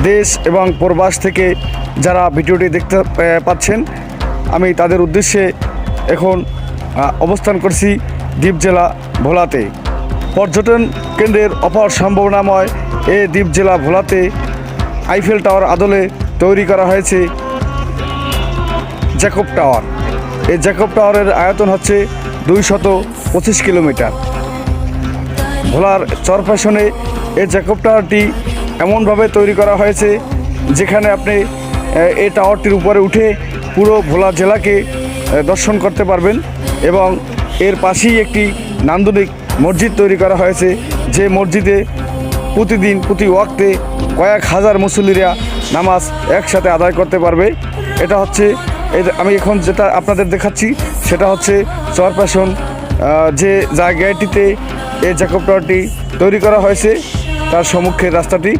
দেশ এবং প্রবাস থেকে যারা ভিডিওটি দেখতে পাচ্ছেন, আমি তাদের উদ্দেশ্যে এখন অবস্থান করছি দ্বীপ জেলা ভোলাতে। পর্যটন কেন্দ্রের অপার সম্ভাবনাময় এই দ্বীপ জেলা ভোলাতে আইফেল টাওয়ার আদলে তৈরি করা হয়েছে জ্যাকব টাওয়ার। এই জ্যাকব টাওয়ারের আয়তন হচ্ছে 225 কিলোমিটার। ভোলার চরফ্যাশনে এই জ্যাকব টাওয়ারটি এমনভাবে তৈরি করা হয়েছে যেখানে আপনি এই টাওয়ারটির উপরে উঠে পুরো ভোলা জেলাকে দর্শন করতে পারবেন। এবং এর পাশেই একটি নান্দনিক মসজিদ তৈরি করা হয়েছে, যে মসজিদে প্রতিদিন প্রতি ওয়াক্তে কয়েক হাজার মুসল্লিরা নামাজ একসাথে আদায় করতে পারবে। এটা হচ্ছে আমি এখন যেটা আপনাদের দেখাচ্ছি সেটা হচ্ছে চরফ্যাশন যে জায়গাটিতে এই জ্যাকব টাওয়ারটি তৈরি করা হয়েছে তার সম্মুখের রাস্তাটি।